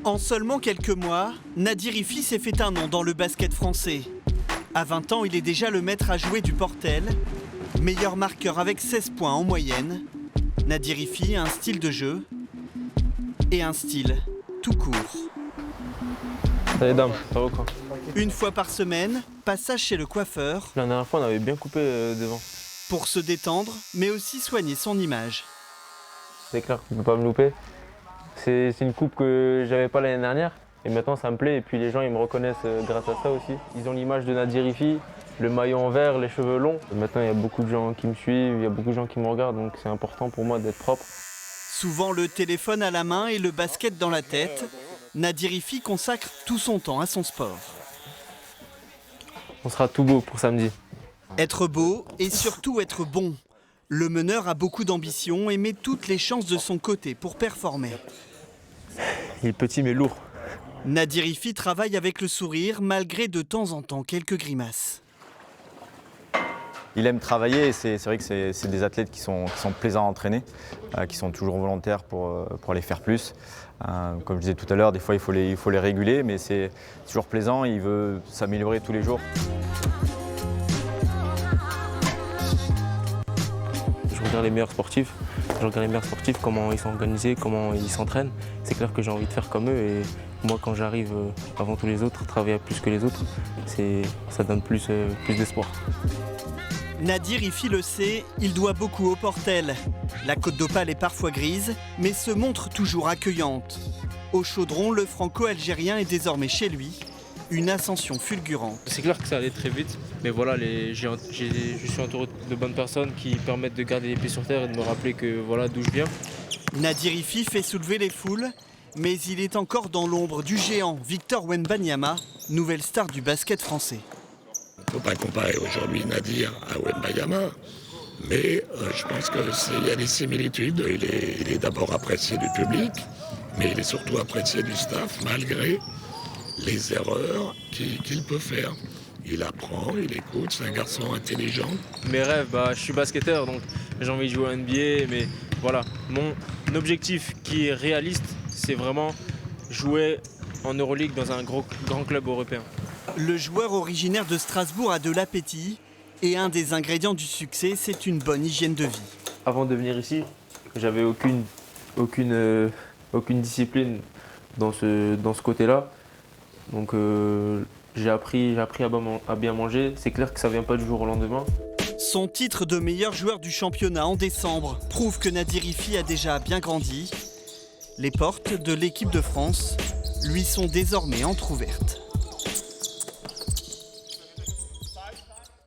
En seulement quelques mois, Nadir Ifi s'est fait un nom dans le basket français. À 20 ans, il est déjà le maître à jouer du Portel. Meilleur marqueur avec 16 points en moyenne. Nadir Ifi a un style de jeu et un style tout court. Salut dame, ça va quoi? Une fois par semaine, passage chez le coiffeur. La dernière fois, on avait bien coupé devant. Pour se détendre, mais aussi soigner son image. C'est clair qu'on ne peut pas me louper. C'est une coupe que j'avais pas l'année dernière. Et maintenant, ça me plaît. Et puis les gens, ils me reconnaissent grâce à ça aussi. Ils ont l'image de Nadir Ifi, le maillot en vert, les cheveux longs. Maintenant, il y a beaucoup de gens qui me suivent, il y a beaucoup de gens qui me regardent. Donc c'est important pour moi d'être propre. Souvent le téléphone à la main et le basket dans la tête, Nadir Ifi consacre tout son temps à son sport. On sera tout beau pour samedi. Être beau et surtout être bon. Le meneur a beaucoup d'ambition et met toutes les chances de son côté pour performer. Il est petit mais lourd. Nadir Ifi travaille avec le sourire malgré de temps en temps quelques grimaces. Il aime travailler et c'est vrai que c'est des athlètes qui sont plaisants à entraîner, qui sont toujours volontaires pour aller faire plus. Comme je disais tout à l'heure, des fois il faut les réguler, mais c'est toujours plaisant, il veut s'améliorer tous les jours. Je regarde les meilleurs sportifs, comment ils sont organisés, comment ils s'entraînent. C'est clair que j'ai envie de faire comme eux et moi quand j'arrive avant tous les autres, travailler plus que les autres, ça donne plus d'espoir. Nadir Ifi le sait, il doit beaucoup au Portel. La Côte d'Opale est parfois grise, mais se montre toujours accueillante. Au Chaudron, le franco-algérien est désormais chez lui. Une ascension fulgurante. C'est clair que ça allait très vite, mais voilà, je suis entouré de bonnes personnes qui permettent de garder les pieds sur terre et de me rappeler que voilà d'où je viens. Nadir Ifi fait soulever les foules, mais il est encore dans l'ombre du géant Victor Wembanyama, nouvelle star du basket français. Il ne faut pas comparer aujourd'hui Nadir à Wembanyama, mais je pense qu'il y a des similitudes. Il est d'abord apprécié du public, mais il est surtout apprécié du staff, malgré les erreurs qu'il peut faire. Il apprend, il écoute, c'est un garçon intelligent. Mes rêves, je suis basketteur, donc j'ai envie de jouer à NBA, mais voilà, mon objectif qui est réaliste, c'est vraiment jouer en Euroleague dans un grand club européen. Le joueur originaire de Strasbourg a de l'appétit et un des ingrédients du succès, c'est une bonne hygiène de vie. Avant de venir ici, j'avais aucune discipline dans ce côté-là. Donc j'ai appris à bien manger. C'est clair que ça ne vient pas du jour au lendemain. Son titre de meilleur joueur du championnat en décembre prouve que Nadir Ifi a déjà bien grandi. Les portes de l'équipe de France lui sont désormais entrouvertes.